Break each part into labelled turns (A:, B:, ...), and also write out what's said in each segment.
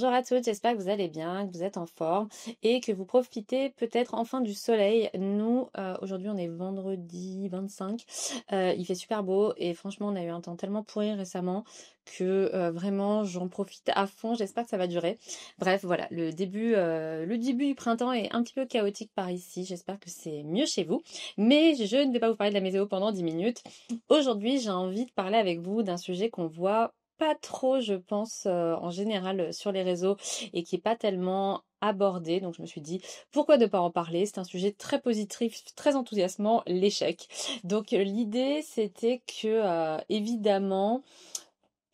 A: Bonjour à toutes, j'espère que vous allez bien, que vous êtes en forme et que vous profitez peut-être enfin du soleil. Nous, aujourd'hui, on est vendredi 25. Il fait super beau et franchement, on a eu un temps tellement pourri récemment que vraiment, j'en profite à fond. J'espère que ça va durer. Bref, voilà, le début du printemps est un petit peu chaotique par ici. J'espère que c'est mieux chez vous. Mais je ne vais pas vous parler de la météo pendant 10 minutes. Aujourd'hui, j'ai envie de parler avec vous d'un sujet qu'on voit pas trop, je pense, en général sur les réseaux et qui est pas tellement abordé. Donc je me suis dit, pourquoi ne pas en parler? C'est un sujet très positif, très enthousiasmant, l'échec. Donc l'idée, c'était que, évidemment,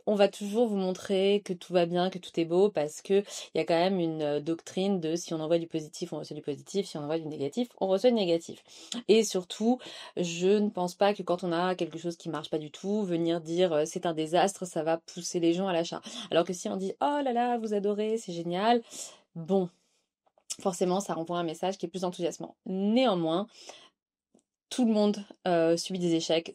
A: on va toujours vous montrer que tout va bien, que tout est beau, parce que il y a quand même une doctrine de si on envoie du positif, on reçoit du positif, si on envoie du négatif, on reçoit du négatif. Et surtout, je ne pense pas que quand on a quelque chose qui marche pas du tout, venir dire c'est un désastre, ça va pousser les gens à l'achat. Alors que si on dit oh là là, vous adorez, c'est génial, bon, forcément, ça renvoie un message qui est plus enthousiasmant. Néanmoins, tout le monde subit des échecs.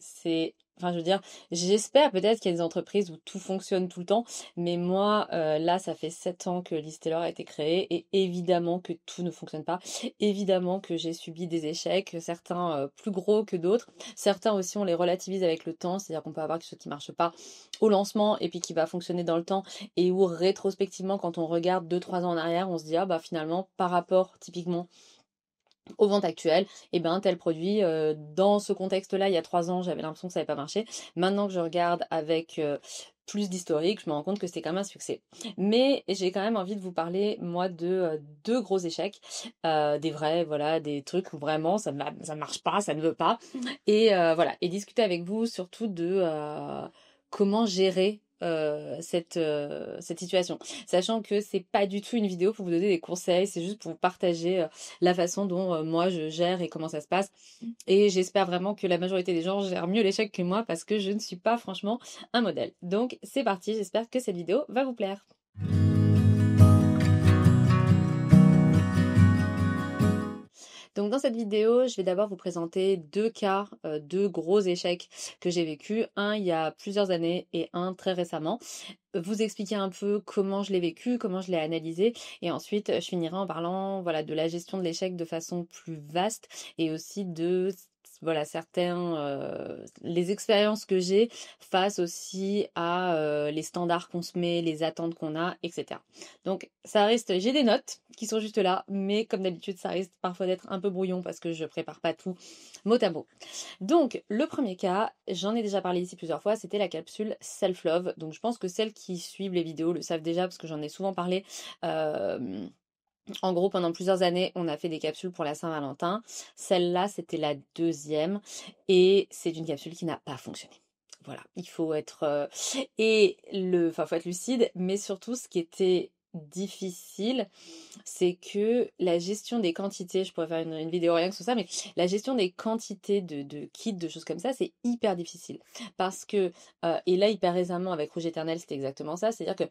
A: Enfin, je veux dire, j'espère peut-être qu'il y a des entreprises où tout fonctionne tout le temps, mais moi, là, ça fait 7 ans que Listeller a été créé et évidemment que tout ne fonctionne pas. Évidemment que j'ai subi des échecs, certains plus gros que d'autres. Certains aussi, on les relativise avec le temps, c'est-à-dire qu'on peut avoir quelque chose qui marche pas au lancement et puis qui va fonctionner dans le temps et où rétrospectivement, quand on regarde 2-3 ans en arrière, on se dit, ah bah finalement, par rapport typiquement aux ventes actuelles, et ben tel produit, dans ce contexte-là, il y a 3 ans, j'avais l'impression que ça n'avait pas marché. Maintenant que je regarde avec plus d'historique, je me rends compte que c'était quand même un succès. Mais j'ai quand même envie de vous parler, moi, de deux gros échecs, des vrais, voilà, des trucs où vraiment ça ne marche pas, ça ne veut pas. Et voilà, et discuter avec vous surtout de comment gérer cette situation. Sachant que c'est pas du tout une vidéo pour vous donner des conseils, c'est juste pour vous partager la façon dont moi je gère et comment ça se passe. Et j'espère vraiment que la majorité des gens gèrent mieux l'échec que moi parce que je ne suis pas franchement un modèle. Donc c'est parti, j'espère que cette vidéo va vous plaire. Donc dans cette vidéo, je vais d'abord vous présenter deux cas, deux gros échecs que j'ai vécus. Un il y a plusieurs années et un très récemment. Vous expliquer un peu comment je l'ai vécu, comment je l'ai analysé et ensuite je finirai en parlant voilà de la gestion de l'échec de façon plus vaste et aussi de voilà certains les expériences que j'ai face aussi à les standards qu'on se met, les attentes qu'on a, etc. Donc ça reste, j'ai des notes qui sont juste là, mais comme d'habitude ça risque parfois d'être un peu brouillon parce que je prépare pas tout mot à mot. Donc, le premier cas, j'en ai déjà parlé ici plusieurs fois, c'était la capsule Self-Love. Donc, je pense que celles qui suivent les vidéos le savent déjà parce que j'en ai souvent parlé. Euh, En gros, pendant plusieurs années, on a fait des capsules pour la Saint-Valentin. Celle-là, c'était la deuxième et c'est une capsule qui n'a pas fonctionné. Voilà, il faut être enfin, faut être lucide, mais surtout, ce qui était difficile, c'est que la gestion des quantités, je pourrais faire une vidéo rien que sur ça, mais la gestion des quantités de kits, de choses comme ça, c'est hyper difficile. Parce que, et là, hyper récemment, avec Rouge Éternel, c'était exactement ça, c'est-à-dire que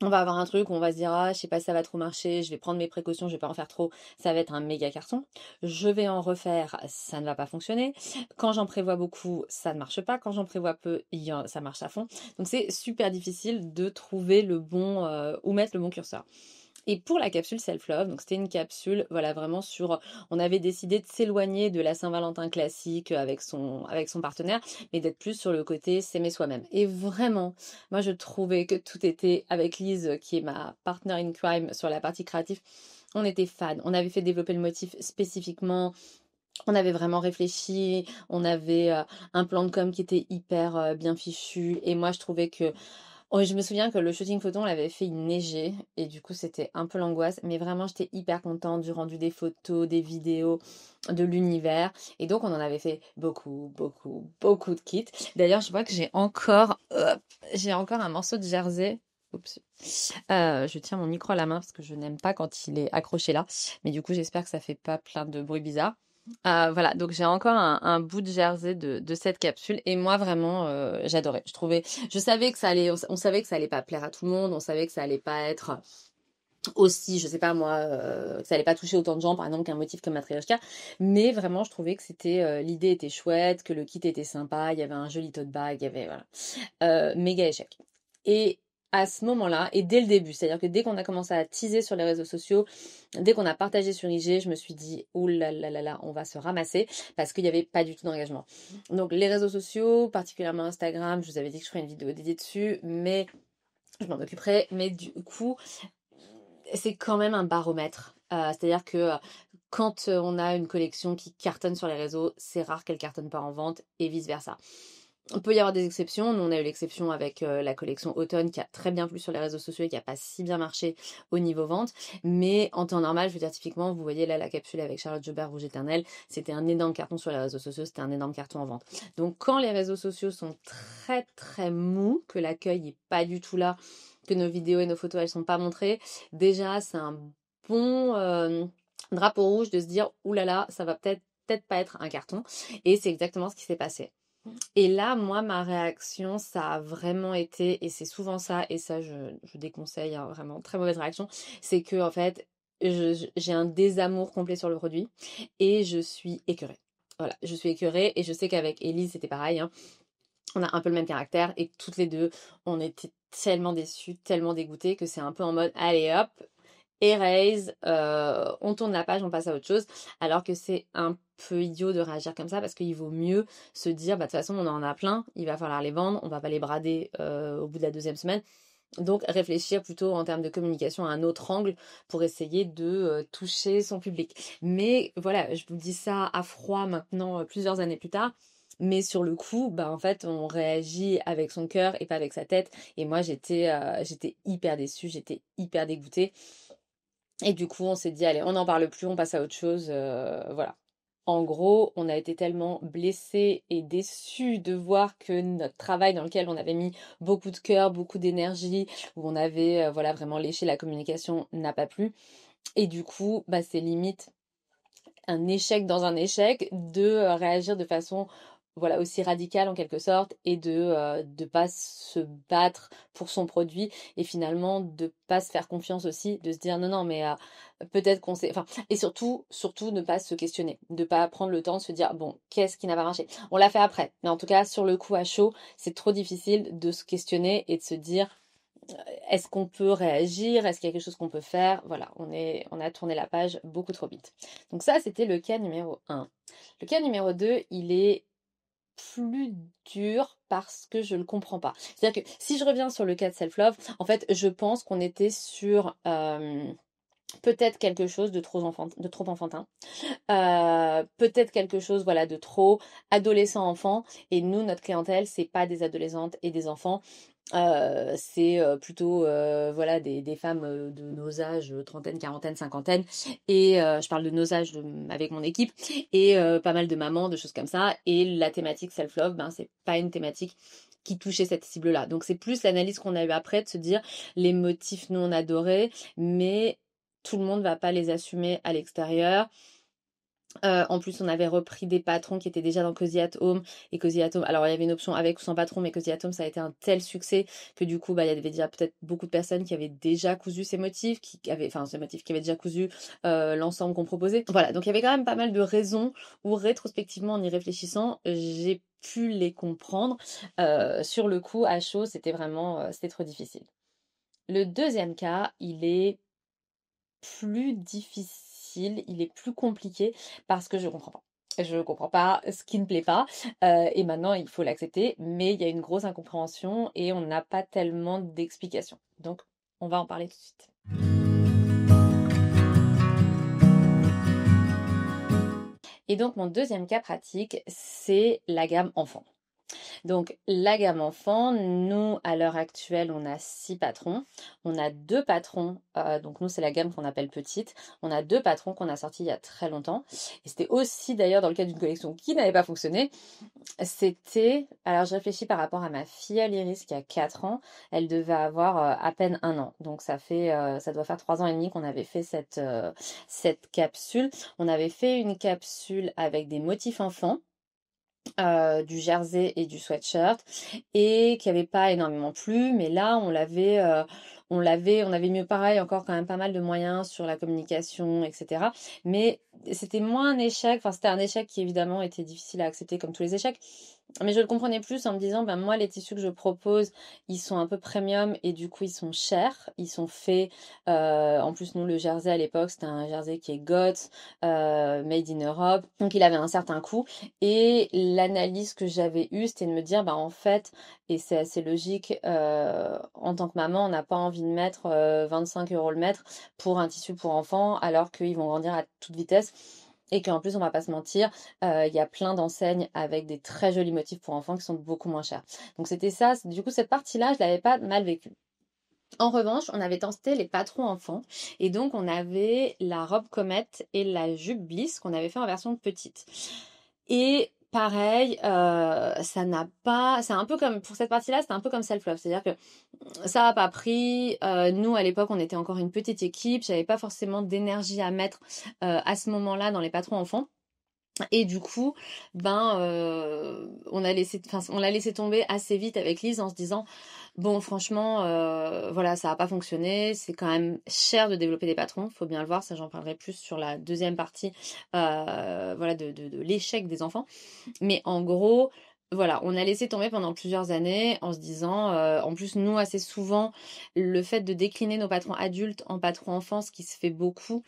A: on va avoir un truc où on va se dire ah je sais pas si ça va trop marcher, je vais prendre mes précautions, je vais pas en faire trop, ça va être un méga carton. Je vais en refaire, ça ne va pas fonctionner. Quand j'en prévois beaucoup, ça ne marche pas. Quand j'en prévois peu, ça marche à fond. Donc c'est super difficile de trouver le bon où mettre le bon curseur. Et pour la capsule Self-Love, donc c'était une capsule, voilà, vraiment sur, on avait décidé de s'éloigner de la Saint-Valentin classique avec son partenaire, mais d'être plus sur le côté s'aimer soi-même. Et vraiment, moi je trouvais que tout était, avec Lise, qui est ma partner in crime sur la partie créative, on était fan. On avait fait développer le motif spécifiquement. On avait vraiment réfléchi, on avait un plan de com qui était hyper bien fichu, et moi je trouvais que oh, je me souviens que le shooting photo, on l'avait fait, il neigeait et du coup c'était un peu l'angoisse, mais vraiment j'étais hyper contente du rendu des photos, des vidéos, de l'univers et donc on en avait fait beaucoup, beaucoup, beaucoup de kits. D'ailleurs, je vois que j'ai encore un morceau de jersey. Oups. Je tiens mon micro à la main parce que je n'aime pas quand il est accroché là, mais du coup j'espère que ça fait pas plein de bruit bizarre. Voilà, donc j'ai encore un bout de jersey de cette capsule et moi vraiment j'adorais. Je savais que ça allait, on savait que ça allait pas plaire à tout le monde, on savait que ça allait pas être aussi, je sais pas moi, que ça allait pas toucher autant de gens par exemple qu'un motif comme Matryoshka, mais vraiment je trouvais que c'était l'idée était chouette, que le kit était sympa, il y avait un joli tote bag, il y avait voilà, méga échec. Et à ce moment-là et dès le début, c'est-à-dire que dès qu'on a commencé à teaser sur les réseaux sociaux, dès qu'on a partagé sur IG, je me suis dit ouh là là là là, on va se ramasser parce qu'il n'y avait pas du tout d'engagement. Donc les réseaux sociaux, particulièrement Instagram, je vous avais dit que je ferais une vidéo dédiée dessus, mais je m'en occuperai. Mais du coup, c'est quand même un baromètre. C'est-à-dire que quand on a une collection qui cartonne sur les réseaux, c'est rare qu'elle cartonne pas en vente et vice-versa. On peut y avoir des exceptions. Nous, on a eu l'exception avec la collection automne qui a très bien plu sur les réseaux sociaux et qui n'a pas si bien marché au niveau vente. Mais en temps normal, je veux dire, typiquement, vous voyez là la capsule avec Charlotte Jobert Rouge Éternel, c'était un énorme carton sur les réseaux sociaux, c'était un énorme carton en vente. Donc quand les réseaux sociaux sont très très mous, que l'accueil n'est pas du tout là, que nos vidéos et nos photos elles sont pas montrées, déjà c'est un bon drapeau rouge de se dire oulala, ça va peut-être pas être un carton. Et c'est exactement ce qui s'est passé. Et là, moi, ma réaction, ça a vraiment été, et c'est souvent ça, et ça, je déconseille, hein, vraiment, très mauvaise réaction, c'est que, en fait, j'ai un désamour complet sur le produit, et je suis écœurée. Voilà, je suis écœurée, et je sais qu'avec Élise, c'était pareil, hein. On a un peu le même caractère, et toutes les deux, on était tellement déçues, tellement dégoûtées, que c'est un peu en mode, allez hop, erase, on tourne la page, on passe à autre chose, alors que c'est un peu idiot de réagir comme ça parce qu'il vaut mieux se dire, bah de toute façon on en a plein, il va falloir les vendre, on va pas les brader au bout de la deuxième semaine. Donc réfléchir plutôt en termes de communication à un autre angle pour essayer de toucher son public. Mais voilà, je vous dis ça à froid maintenant, plusieurs années plus tard. Mais sur le coup, bah en fait, on réagit avec son cœur et pas avec sa tête. Et moi, j'étais hyper déçue, j'étais hyper dégoûtée. Et du coup, on s'est dit, allez, on n'en parle plus, on passe à autre chose. Voilà. En gros, on a été tellement blessés et déçus de voir que notre travail dans lequel on avait mis beaucoup de cœur, beaucoup d'énergie, où on avait voilà, vraiment léché la communication, n'a pas plu. Et du coup, bah, c'est limite un échec dans un échec de réagir de façon voilà aussi radicale en quelque sorte et de pas se battre pour son produit et finalement de pas se faire confiance aussi, de se dire non non mais peut-être qu'on sait enfin et surtout ne pas se questionner, de pas prendre le temps de se dire bon qu'est-ce qui n'a pas marché. On l'a fait après, mais en tout cas sur le coup à chaud, c'est trop difficile de se questionner et de se dire est-ce qu'on peut réagir? Est-ce qu'il y a quelque chose qu'on peut faire? Voilà, on a tourné la page beaucoup trop vite. Donc ça, c'était le cas numéro 1. Le cas numéro 2, il est plus dur parce que je le comprends pas. C'est-à-dire que si je reviens sur le cas de self-love, en fait, je pense qu'on était sur peut-être quelque chose de trop enfantin. Peut-être quelque chose voilà de trop adolescent-enfant. Et nous, notre clientèle, c'est pas des adolescentes et des enfants. C'est plutôt voilà des femmes de nos âges, trentaine, quarantaine, cinquantaine, et je parle de nos âges avec mon équipe, et pas mal de mamans, de choses comme ça, et la thématique self-love, ben c'est pas une thématique qui touchait cette cible-là. Donc c'est plus l'analyse qu'on a eu après de se dire les motifs nous on adorait, mais tout le monde va pas les assumer à l'extérieur. En plus, on avait repris des patrons qui étaient déjà dans Cozy at Home. Et Cozy at Home, alors il y avait une option avec ou sans patron, mais Cozy at Home, ça a été un tel succès que du coup, bah, il y avait déjà peut-être beaucoup de personnes qui avaient déjà cousu ces motifs, qui avaient déjà cousu l'ensemble qu'on proposait. Voilà, donc il y avait quand même pas mal de raisons où rétrospectivement, en y réfléchissant, j'ai pu les comprendre. Sur le coup, à chaud, c'était vraiment, c'était trop difficile. Le deuxième cas, il est plus difficile, il est plus compliqué parce que je comprends pas. Je comprends pas ce qui ne plaît pas et maintenant il faut l'accepter, mais il y a une grosse incompréhension et on n'a pas tellement d'explications. Donc on va en parler tout de suite. Et donc mon deuxième cas pratique, c'est la gamme enfant. Donc la gamme enfant, nous à l'heure actuelle on a 6 patrons, on a 2 patrons, donc nous c'est la gamme qu'on appelle petite, on a 2 patrons qu'on a sortis il y a très longtemps, et c'était aussi d'ailleurs dans le cadre d'une collection qui n'avait pas fonctionné, c'était, alors je réfléchis par rapport à ma filleule Iris qui a 4 ans, elle devait avoir à peine 1 an, donc ça doit faire 3 ans et demi qu'on avait fait cette capsule. On avait fait une capsule avec des motifs enfants, du jersey et du sweatshirt et qui avait pas énormément plu, mais là on avait mieux pareil encore quand même pas mal de moyens sur la communication etc, mais c'était moins un échec, enfin c'était un échec qui évidemment était difficile à accepter comme tous les échecs, Mais je le comprenais plus en me disant, ben moi, les tissus que je propose, ils sont un peu premium et du coup, ils sont chers. Ils sont faits, en plus, nous, le jersey à l'époque, c'était un jersey qui est GOTS, made in Europe. Donc, il avait un certain coût. Et l'analyse que j'avais eue, c'était de me dire, bah en fait, et c'est assez logique, en tant que maman, on n'a pas envie de mettre 25 € le mètre pour un tissu pour enfants, alors qu'ils vont grandir à toute vitesse. Et qu'en plus, on va pas se mentir, il y a plein d'enseignes avec des très jolis motifs pour enfants qui sont beaucoup moins chers. Donc c'était ça, du coup cette partie-là, je l'avais pas mal vécue. En revanche, on avait testé les patrons enfants et donc on avait la robe comète et la jupe bliss qu'on avait fait en version petite. Et pareil, ça n'a pas, c'est un peu comme pour cette partie-là, c'était un peu comme self-love, c'est-à-dire que ça a pas pris. Nous à l'époque, on était encore une petite équipe, j'avais pas forcément d'énergie à mettre à ce moment-là dans les patrons enfants. Et du coup, on l'a laissé tomber assez vite avec Lise en se disant, bon, franchement, voilà, ça n'a pas fonctionné. C'est quand même cher de développer des patrons, faut bien le voir. Ça, j'en parlerai plus sur la deuxième partie, voilà, de l'échec des enfants. Mais en gros, voilà, on a laissé tomber pendant plusieurs années en se disant, en plus, nous, assez souvent, le fait de décliner nos patrons adultes en patrons enfants, ce qui se fait beaucoup,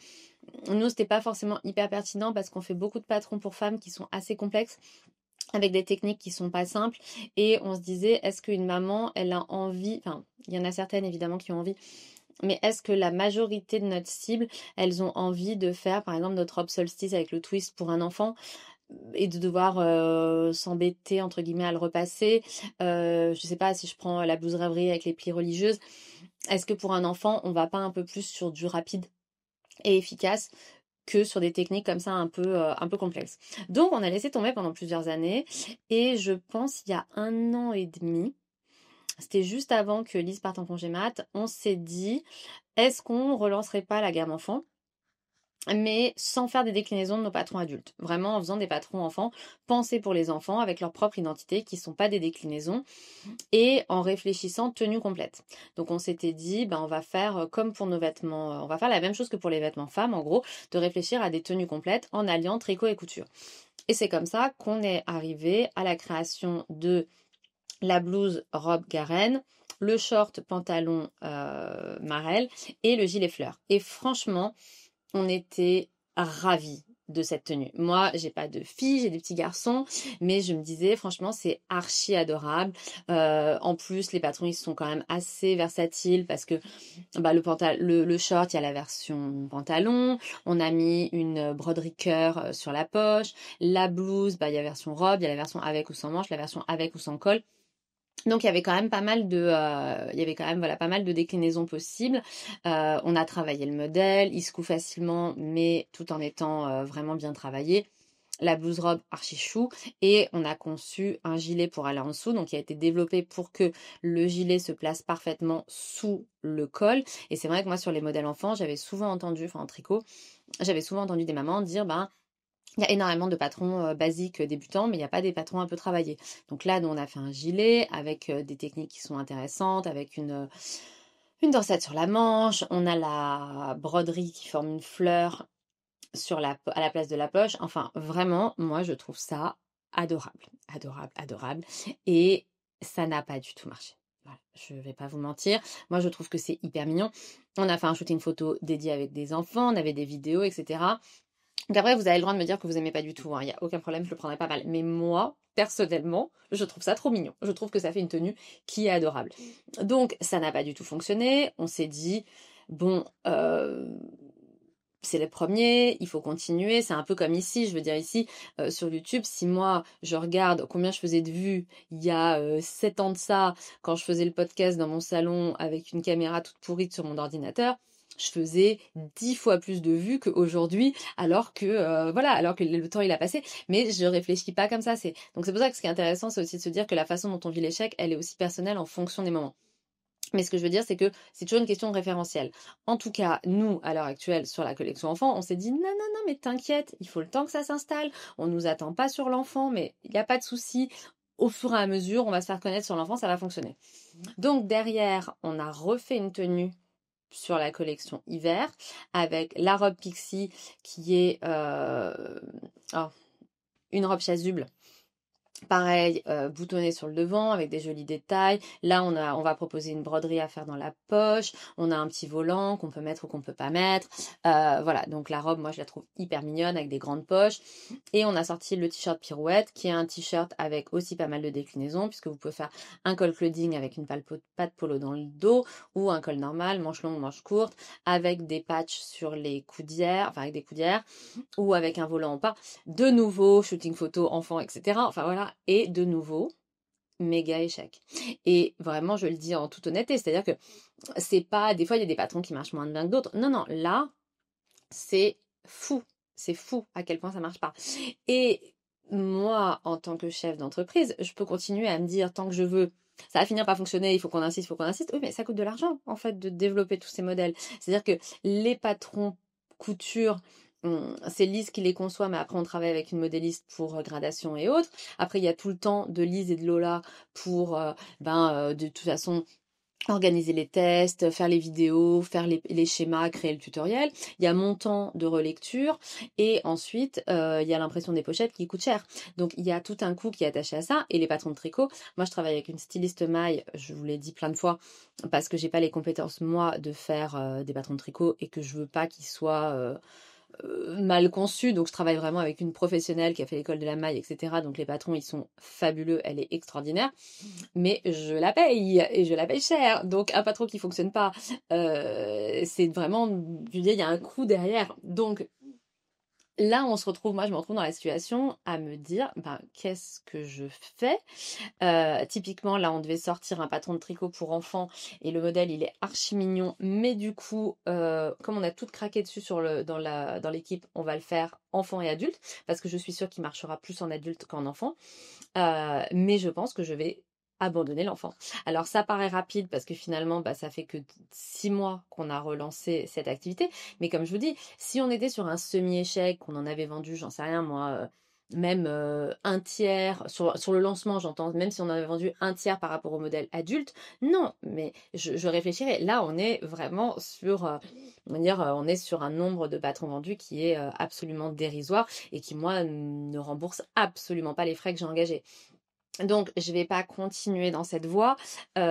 A: nous, c'était pas forcément hyper pertinent parce qu'on fait beaucoup de patrons pour femmes qui sont assez complexes avec des techniques qui sont pas simples et on se disait est-ce qu'une maman elle a envie, enfin il y en a certaines évidemment qui ont envie, mais est-ce que la majorité de notre cible elles ont envie de faire par exemple notre robe solstice avec le twist pour un enfant et de devoir s'embêter entre guillemets à le repasser, je sais pas si je prends la blouse rêverie avec les plis religieuses, est-ce que pour un enfant on va pas un peu plus sur du rapide et efficace que sur des techniques comme ça un peu complexes. Donc on a laissé tomber pendant plusieurs années et je pense il y a 1 an et demi, c'était juste avant que Lise parte en congé mat, on s'est dit est-ce qu'on relancerait pas la gamme enfant mais sans faire des déclinaisons de nos patrons adultes. Vraiment en faisant des patrons enfants pensés pour les enfants avec leur propre identité qui ne sont pas des déclinaisons et en réfléchissant tenue complète. Donc on s'était dit, on va faire comme pour nos vêtements, on va faire la même chose que pour les vêtements femmes, en gros, de réfléchir à des tenues complètes en alliant tricot et couture. Et c'est comme ça qu'on est arrivé à la création de la blouse robe Garenne, le short pantalon Marelle et le gilet fleur. Et franchement, on était ravis de cette tenue. Moi, j'ai pas de filles, j'ai des petits garçons, mais je me disais, franchement, c'est archi adorable. En plus, les patrons, ils sont quand même assez versatiles parce que le short, il y a la version pantalon. On a mis une broderie cœur sur la poche. La blouse, il y a la version robe, il y a la version avec ou sans manche, la version avec ou sans col. Donc il y avait quand même pas mal de, il y avait quand même voilà pas mal de déclinaisons possibles. On a travaillé le modèle, il se coud facilement, mais tout en étant vraiment bien travaillé. La blouse robe archi chou et on a conçu un gilet pour aller en dessous, donc il a été développé pour que le gilet se place parfaitement sous le col. Et c'est vrai que moi sur les modèles enfants, j'avais souvent entendu, enfin en tricot, j'avais souvent entendu des mamans dire il y a énormément de patrons basiques débutants, mais il n'y a pas des patrons un peu travaillés. Donc là, nous, on a fait un gilet avec des techniques qui sont intéressantes, avec une dorsette sur la manche. On a la broderie qui forme une fleur à la place de la poche. Enfin, vraiment, moi, je trouve ça adorable. Adorable, adorable. Et ça n'a pas du tout marché. Voilà, je vais pas vous mentir. Moi, je trouve que c'est hyper mignon. On a fait un shooting photo dédié avec des enfants, on avait des vidéos, etc. Donc après, vous avez le droit de me dire que vous aimez pas du tout, hein. Il n'y a aucun problème, je le prendrai pas mal. Mais moi, personnellement, je trouve ça trop mignon. Je trouve que ça fait une tenue qui est adorable. Donc, ça n'a pas du tout fonctionné. On s'est dit, bon, c'est le premier, il faut continuer. C'est un peu comme ici, je veux dire ici, sur YouTube, si moi, je regarde combien je faisais de vues il y a 7 ans de ça, quand je faisais le podcast dans mon salon avec une caméra toute pourrie sur mon ordinateur, je faisais 10 fois plus de vues qu'aujourd'hui, alors que voilà, alors que le temps il a passé. Mais je réfléchis pas comme ça. Donc c'est pour ça que ce qui est intéressant, c'est aussi de se dire que la façon dont on vit l'échec, elle est aussi personnelle en fonction des moments. Mais ce que je veux dire, c'est que c'est toujours une question de référentiel. En tout cas, nous, à l'heure actuelle, sur la collection enfant, on s'est dit non, non, non, mais t'inquiète, il faut le temps que ça s'installe. On nous attend pas sur l'enfant, mais il n'y a pas de souci. Au fur et à mesure, on va se faire connaître sur l'enfant, ça va fonctionner. Donc derrière, on a refait une tenue sur la collection hiver avec la robe Pixie qui est une robe chasuble Pareil, boutonné sur le devant avec des jolis détails. Là, on va proposer une broderie à faire dans la poche. On a un petit volant qu'on peut mettre ou qu'on peut pas mettre. Voilà, donc la robe, moi, je la trouve hyper mignonne avec des grandes poches. Et on a sorti le t-shirt pirouette, qui est un t-shirt avec aussi pas mal de déclinaisons, puisque vous pouvez faire un col clauding avec une patte polo dans le dos, ou un col normal, manche longue, manche courte, avec des patchs sur les coudières, enfin avec des coudières, ou avec un volant en pas. De nouveau, shooting photo, enfant, etc. Enfin voilà, et de nouveau, méga échec. Et vraiment, je le dis en toute honnêteté, c'est-à-dire que c'est pas, des fois, il y a des patrons qui marchent moins bien que d'autres. Non, non, là, c'est fou. C'est fou à quel point ça marche pas. Et moi, en tant que chef d'entreprise, je peux continuer à me dire, tant que je veux, ça va finir par fonctionner, il faut qu'on insiste, il faut qu'on insiste. Oui, mais ça coûte de l'argent, en fait, de développer tous ces modèles. C'est-à-dire que les patrons couture, c'est Lise qui les conçoit, mais après on travaille avec une modéliste pour gradation et autres. Après, il y a tout le temps de Lise et de Lola pour, de toute façon, organiser les tests, faire les vidéos, faire les schémas, créer le tutoriel. Il y a mon temps de relecture et ensuite il y a l'impression des pochettes qui coûte cher. Donc il y a tout un coût qui est attaché à ça. Et les patrons de tricot, moi je travaille avec une styliste maille, je vous l'ai dit plein de fois, parce que j'ai pas les compétences moi de faire des patrons de tricot et que je veux pas qu'ils soient mal conçu, donc je travaille vraiment avec une professionnelle qui a fait l'école de la maille, etc. Donc les patrons, ils sont fabuleux, elle est extraordinaire, mais je la paye, et je la paye cher. Donc un patron qui fonctionne pas, c'est vraiment, je veux dire, il y a un coût derrière. Donc là, on se retrouve, moi je me retrouve dans la situation à me dire, ben, qu'est-ce que je fais? Typiquement, là, on devait sortir un patron de tricot pour enfants et le modèle, il est archi mignon. Mais du coup, comme on a tout craqué dessus dans l'équipe, on va le faire enfant et adulte parce que je suis sûre qu'il marchera plus en adulte qu'en enfant. Mais je pense que je vais abandonner l'enfant. Alors ça paraît rapide parce que finalement, bah, ça fait que 6 mois qu'on a relancé cette activité. Mais comme je vous dis, si on était sur un semi-échec, qu'on en avait vendu, j'en sais rien moi, même un tiers, sur le lancement j'entends, même si on avait vendu un tiers par rapport au modèle adulte, non, mais je réfléchirais. Là, on est vraiment sur, on va dire, on est sur un nombre de patrons vendus qui est absolument dérisoire et qui, moi, ne rembourse absolument pas les frais que j'ai engagés. Donc, je vais pas continuer dans cette voie pour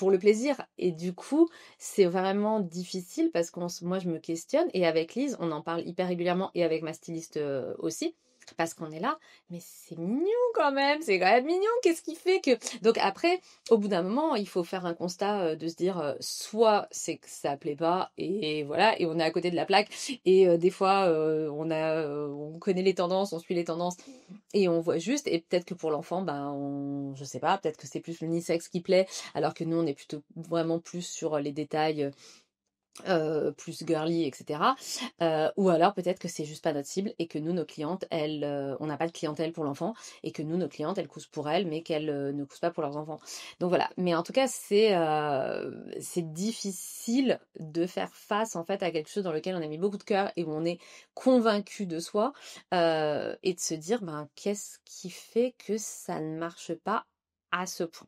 A: le plaisir. Et du coup, c'est vraiment difficile parce que moi, je me questionne. Et avec Lise, on en parle hyper régulièrement et avec ma styliste aussi. Parce qu'on est là, mais c'est mignon quand même, c'est quand même mignon, qu'est-ce qui fait que... Donc après, au bout d'un moment, il faut faire un constat de se dire, soit c'est que ça plaît pas, et voilà, et on est à côté de la plaque, et des fois, on connaît les tendances, on suit les tendances, et on voit juste, et peut-être que pour l'enfant, je sais pas, peut-être que c'est plus l'unisexe qui plaît, alors que nous, on est plutôt vraiment plus sur les détails plus girly, etc. Ou alors peut-être que c'est juste pas notre cible et que nous, nos clientes, on n'a pas de clientèle pour l'enfant et que nous, nos clientes, elles cousent pour elles, mais qu'elles ne cousent pas pour leurs enfants. Donc voilà. Mais en tout cas, c'est difficile de faire face en fait à quelque chose dans lequel on a mis beaucoup de cœur et où on est convaincu de soi et de se dire, qu'est-ce qui fait que ça ne marche pas à ce point?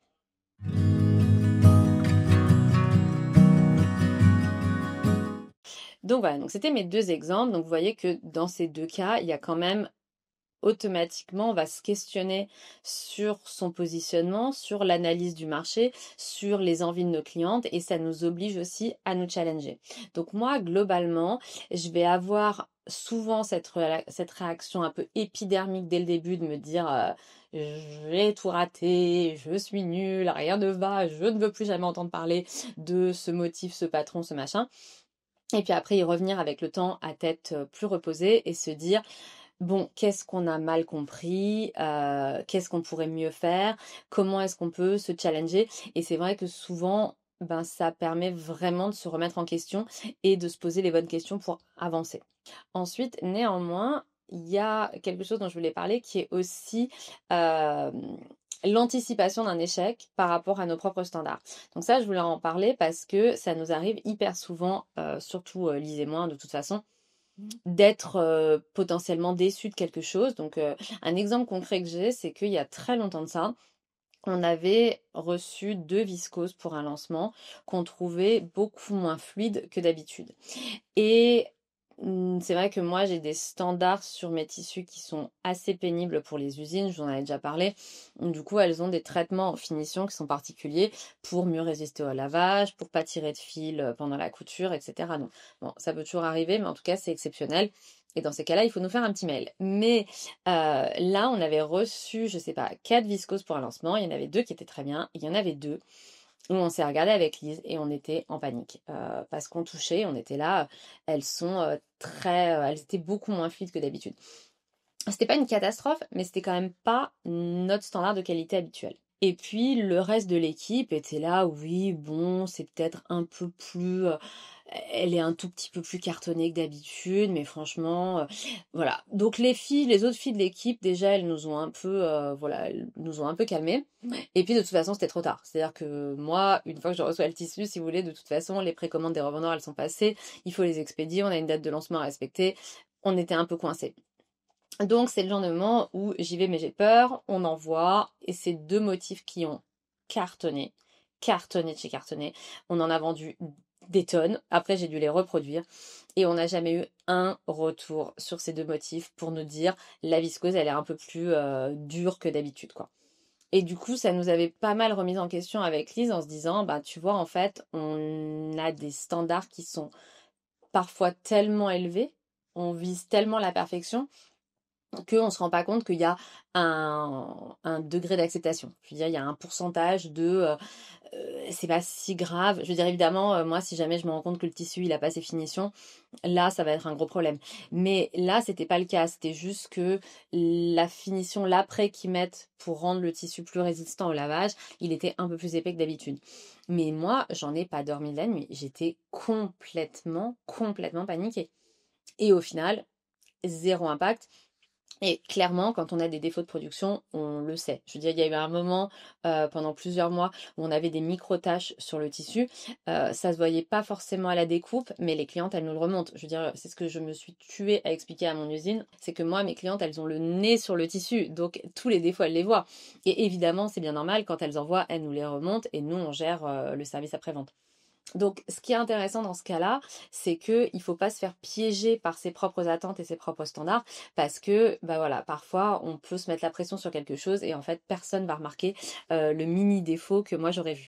A: Donc voilà, donc c'était mes deux exemples. Donc vous voyez que dans ces deux cas, il y a quand même automatiquement, on va se questionner sur son positionnement, sur l'analyse du marché, sur les envies de nos clientes et ça nous oblige aussi à nous challenger. Donc moi, globalement, je vais avoir souvent cette réaction un peu épidermique dès le début de me dire j'ai tout raté, je suis nulle, rien ne va, je ne veux plus jamais entendre parler de ce motif, ce patron, ce machin. Et puis après y revenir avec le temps à tête plus reposée et se dire bon, qu'est-ce qu'on a mal compris, qu'est-ce qu'on pourrait mieux faire, comment est-ce qu'on peut se challenger. Et c'est vrai que souvent, ça permet vraiment de se remettre en question et de se poser les bonnes questions pour avancer. Ensuite, néanmoins, il y a quelque chose dont je voulais parler qui est aussi l'anticipation d'un échec par rapport à nos propres standards. Donc ça, je voulais en parler parce que ça nous arrive hyper souvent, surtout Lise et moi de toute façon, d'être potentiellement déçus de quelque chose. Donc un exemple concret que j'ai, c'est qu'il y a très longtemps de ça, on avait reçu 2 viscoses pour un lancement qu'on trouvait beaucoup moins fluides que d'habitude. Et C'est vrai que moi, j'ai des standards sur mes tissus qui sont assez pénibles pour les usines, je vous en avais déjà parlé. Du coup, elles ont des traitements en finition qui sont particuliers pour mieux résister au lavage, pour pas tirer de fil pendant la couture, etc. Donc, bon, ça peut toujours arriver, mais en tout cas, c'est exceptionnel. Et dans ces cas-là, il faut nous faire un petit mail. Mais là, on avait reçu, je sais pas, 4 viscoses pour un lancement. Il y en avait 2 qui étaient très bien. Il y en avait 2 où on s'est regardé avec Lise et on était en panique parce qu'on touchait, on était là, elles sont elles étaient beaucoup moins fluides que d'habitude. C'était pas une catastrophe, mais c'était quand même pas notre standard de qualité habituel. Et puis le reste de l'équipe était là, oui, bon, c'est peut-être un peu plus, elle est un tout petit peu plus cartonnée que d'habitude, mais franchement, voilà. Donc les autres filles de l'équipe, déjà, elles nous ont un peu, voilà, elles nous ont un peu calmées. Et puis de toute façon, c'était trop tard. C'est-à-dire que moi, une fois que je reçois le tissu, si vous voulez, de toute façon, les précommandes des revendeurs, elles sont passées. Il faut les expédier, on a une date de lancement à respecter. On était un peu coincés. Donc c'est le genre de moment où j'y vais mais j'ai peur, on envoie, et c'est 2 motifs qui ont cartonné, cartonné de chez cartonné. On en a vendu des tonnes, après j'ai dû les reproduire, et on n'a jamais eu un retour sur ces 2 motifs pour nous dire la viscose elle est un peu plus dure que d'habitude quoi. Et du coup ça nous avait pas mal remis en question avec Lise en se disant bah tu vois en fait on a des standards qui sont parfois tellement élevés, on vise tellement la perfection qu'on ne se rend pas compte qu'il y a un degré d'acceptation. Je veux dire, il y a un pourcentage de c'est pas si grave. Je veux dire, évidemment, moi, si jamais je me rends compte que le tissu il a pas ses finitions, là, ça va être un gros problème. Mais là, c'était pas le cas. C'était juste que la finition, l'après qu'ils mettent pour rendre le tissu plus résistant au lavage, il était un peu plus épais que d'habitude. Mais moi, j'en ai pas dormi de la nuit. J'étais complètement paniquée. Et au final, zéro impact. Et clairement, quand on a des défauts de production, on le sait. Je veux dire, il y a eu un moment pendant plusieurs mois où on avait des micro-taches sur le tissu. Ça se voyait pas forcément à la découpe, mais les clientes, elles nous le remontent. Je veux dire, c'est ce que je me suis tuée à expliquer à mon usine, c'est que moi, mes clientes, elles ont le nez sur le tissu, donc tous les défauts, elles les voient. Et évidemment, c'est bien normal, quand elles en voient, elles nous les remontent et nous, on gère le service après-vente. Donc, ce qui est intéressant dans ce cas-là, c'est que il faut pas se faire piéger par ses propres attentes et ses propres standards, parce que, bah voilà, parfois on peut se mettre la pression sur quelque chose et en fait personne va remarquer le mini défaut que moi j'aurais vu.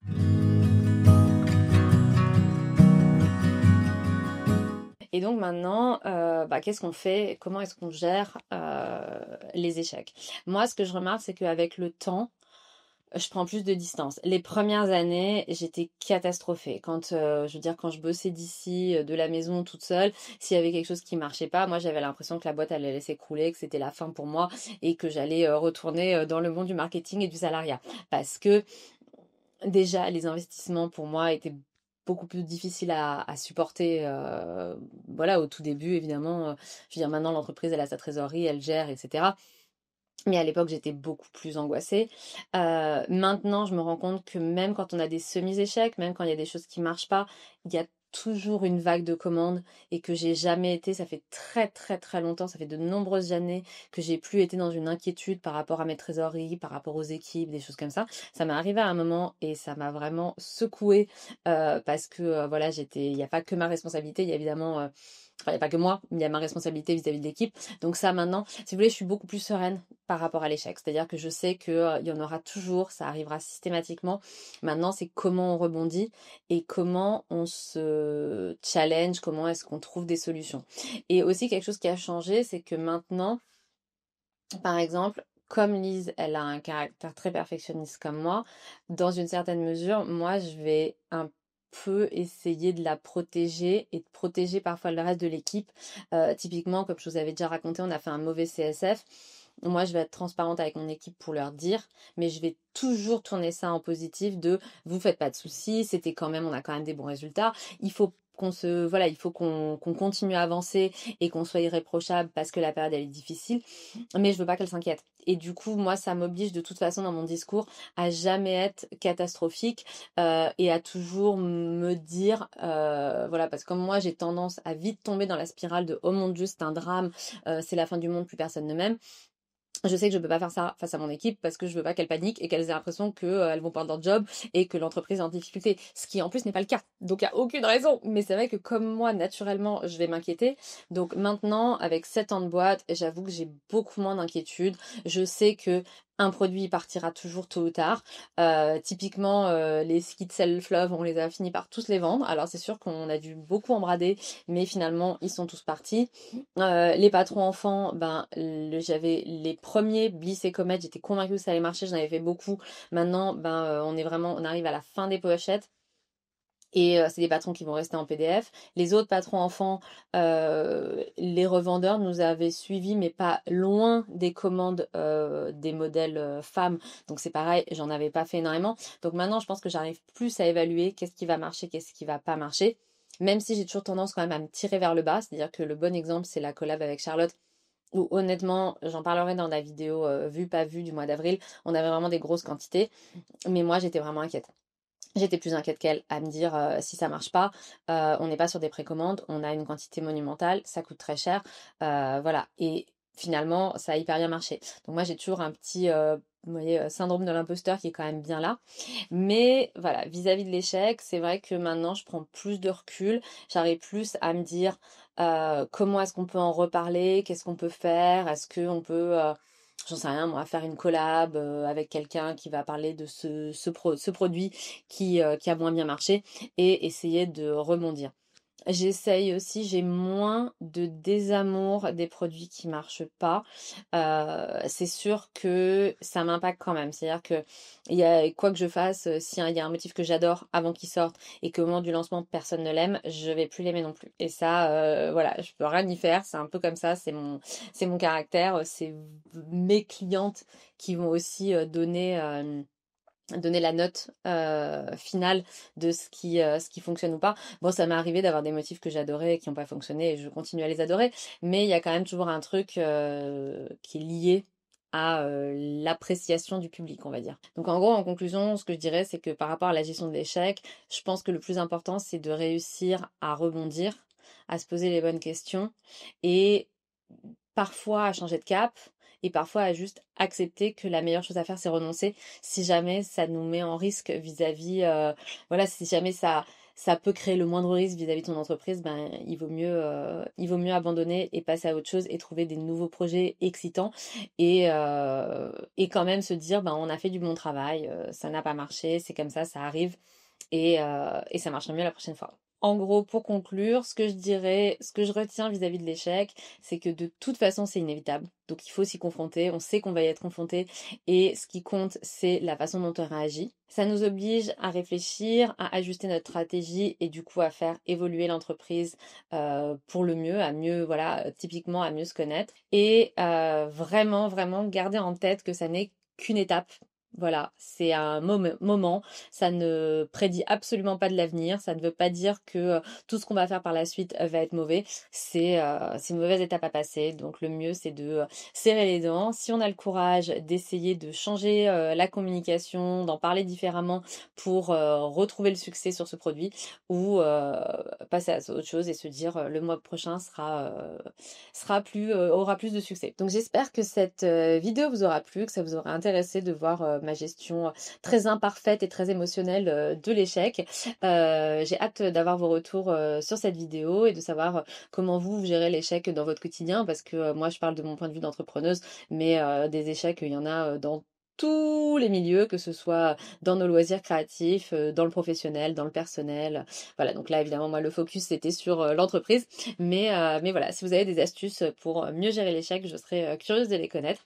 A: Et donc maintenant, bah, qu'est-ce qu'on fait? Comment est-ce qu'on gère les échecs? Moi, ce que je remarque, c'est qu'avec le temps, je prends plus de distance. Les premières années, j'étais catastrophée. Quand, je veux dire, quand je bossais d'ici, de la maison toute seule, s'il y avait quelque chose qui marchait pas, moi j'avais l'impression que la boîte allait s'écrouler, que c'était la fin pour moi et que j'allais retourner dans le monde du marketing et du salariat. Parce que déjà, les investissements pour moi étaient beaucoup plus difficiles à supporter. Voilà, au tout début, évidemment. Je veux dire, maintenant l'entreprise, elle a sa trésorerie, elle gère, etc. Mais à l'époque, j'étais beaucoup plus angoissée. Maintenant, je me rends compte que même quand on a des semi-échecs, même quand il y a des choses qui marchent pas, il y a toujours une vague de commandes et que j'ai jamais été, ça fait très longtemps, ça fait de nombreuses années que j'ai plus été dans une inquiétude par rapport à mes trésoreries, par rapport aux équipes, des choses comme ça. Ça m'est arrivé à un moment et ça m'a vraiment secouée parce que voilà, il n'y a pas que ma responsabilité, il y a évidemment enfin, il n'y a pas que moi, il y a ma responsabilité vis-à-vis de l'équipe. Donc ça, maintenant, si vous voulez, je suis beaucoup plus sereine par rapport à l'échec. C'est-à-dire que je sais qu'il y en aura toujours, ça arrivera systématiquement. Maintenant, c'est comment on rebondit et comment on se challenge, comment est-ce qu'on trouve des solutions. Et aussi, quelque chose qui a changé, c'est que maintenant, par exemple, comme Lise, elle a un caractère très perfectionniste comme moi, dans une certaine mesure, moi, je vais un peu essayer de la protéger et de protéger parfois le reste de l'équipe. Typiquement, comme je vous avais déjà raconté, on a fait un mauvais CSF. Moi, je vais être transparente avec mon équipe pour leur dire, mais je vais toujours tourner ça en positif de vous faites pas de soucis, c'était quand même, on a quand même des bons résultats. Il faut voilà, il faut qu'on continue à avancer et qu'on soit irréprochable parce que la période elle est difficile, mais je veux pas qu'elle s'inquiète. Et du coup, moi, ça m'oblige de toute façon dans mon discours à jamais être catastrophique et à toujours me dire, voilà, parce que comme moi, j'ai tendance à vite tomber dans la spirale de oh mon Dieu, c'est un drame, c'est la fin du monde, plus personne ne m'aime. Je sais que je peux pas faire ça face à mon équipe parce que je veux pas qu'elles paniquent et qu'elles aient l'impression que elles vont perdre leur job et que l'entreprise est en difficulté. Ce qui en plus n'est pas le cas. Donc il y a aucune raison. Mais c'est vrai que comme moi, naturellement, je vais m'inquiéter. Donc maintenant, avec 7 ans de boîte, j'avoue que j'ai beaucoup moins d'inquiétude. Je sais que un produit partira toujours tôt ou tard. Typiquement, les skis de self-love, on les a fini par tous les vendre. Alors c'est sûr qu'on a dû beaucoup embrader, mais finalement, ils sont tous partis. Les patrons enfants, j'avais les premiers Bliss et Comet, j'étais convaincue que ça allait marcher, j'en avais fait beaucoup. Maintenant, on arrive à la fin des pochettes. Et c'est des patrons qui vont rester en PDF. Les autres patrons enfants, les revendeurs nous avaient suivis, mais pas loin des commandes des modèles femmes. Donc c'est pareil, j'en avais pas fait énormément. Donc maintenant, je pense que j'arrive plus à évaluer qu'est-ce qui va marcher, qu'est-ce qui va pas marcher. Même si j'ai toujours tendance quand même à me tirer vers le bas. C'est-à-dire que le bon exemple, c'est la collab avec Charlotte. Où honnêtement, j'en parlerai dans la vidéo vue pas vue du mois d'avril. On avait vraiment des grosses quantités. Mais moi, j'étais vraiment inquiète. J'étais plus inquiète qu'elle à me dire si ça marche pas, on n'est pas sur des précommandes, on a une quantité monumentale, ça coûte très cher, voilà. Et finalement, ça a hyper bien marché. Donc moi, j'ai toujours un petit, vous voyez, syndrome de l'imposteur qui est quand même bien là. Mais voilà, vis-à-vis de l'échec, c'est vrai que maintenant, je prends plus de recul, j'arrive plus à me dire comment est-ce qu'on peut en reparler, qu'est-ce qu'on peut faire, est-ce qu'on peut j'en sais rien, moi, faire une collab avec quelqu'un qui va parler de ce produit qui a moins bien marché et essayer de rebondir. J'essaye aussi, j'ai moins de désamour des produits qui marchent pas. C'est sûr que ça m'impacte quand même. C'est-à-dire que il y a quoi que je fasse, si il y a un motif que j'adore avant qu'il sorte et qu'au moment du lancement personne ne l'aime, je vais plus l'aimer non plus. Et ça, voilà, je peux rien y faire. C'est un peu comme ça. C'est mon caractère. C'est mes clientes qui vont aussi donner la note finale de ce qui fonctionne ou pas. Bon, ça m'est arrivé d'avoir des motifs que j'adorais et qui n'ont pas fonctionné et je continue à les adorer, mais il y a quand même toujours un truc qui est lié à l'appréciation du public, on va dire. Donc en gros, en conclusion, ce que je dirais, c'est que par rapport à la gestion de l'échec, je pense que le plus important, c'est de réussir à rebondir, à se poser les bonnes questions et parfois à changer de cap et parfois à juste accepter que la meilleure chose à faire, c'est renoncer si jamais ça nous met en risque vis-à-vis, voilà, si jamais ça peut créer le moindre risque vis-à-vis de ton entreprise, il vaut mieux abandonner et passer à autre chose et trouver des nouveaux projets excitants et quand même se dire, on a fait du bon travail, ça n'a pas marché, c'est comme ça arrive et ça marchera mieux la prochaine fois. En gros, pour conclure, ce que je dirais, ce que je retiens vis-à-vis de l'échec, c'est que de toute façon, c'est inévitable. Donc il faut s'y confronter, on sait qu'on va y être confronté et ce qui compte, c'est la façon dont on réagit. Ça nous oblige à réfléchir, à ajuster notre stratégie et du coup à faire évoluer l'entreprise pour le mieux, à mieux, voilà, typiquement à mieux se connaître et vraiment, vraiment garder en tête que ça n'est qu'une étape. Voilà, c'est un moment, ça ne prédit absolument pas de l'avenir, ça ne veut pas dire que tout ce qu'on va faire par la suite va être mauvais, c'est une mauvaise étape à passer, donc le mieux c'est de serrer les dents, si on a le courage d'essayer de changer la communication, d'en parler différemment pour retrouver le succès sur ce produit ou passer à autre chose et se dire le mois prochain aura plus de succès. Donc j'espère que cette vidéo vous aura plu, que ça vous aura intéressé de voir ma gestion très imparfaite et très émotionnelle de l'échec. J'ai hâte d'avoir vos retours sur cette vidéo et de savoir comment vous gérez l'échec dans votre quotidien parce que moi je parle de mon point de vue d'entrepreneuse, mais des échecs il y en a dans tous les milieux, que ce soit dans nos loisirs créatifs, dans le professionnel, dans le personnel. Voilà, donc là évidemment moi le focus c'était sur l'entreprise, mais voilà, si vous avez des astuces pour mieux gérer l'échec, je serais curieuse de les connaître.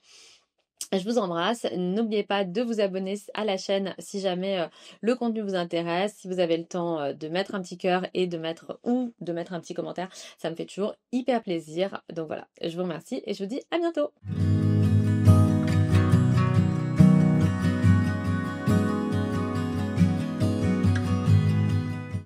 A: Je vous embrasse. N'oubliez pas de vous abonner à la chaîne si jamais le contenu vous intéresse. Si vous avez le temps de mettre un petit cœur et de mettre un petit commentaire, ça me fait toujours hyper plaisir. Donc voilà, je vous remercie et je vous dis à bientôt.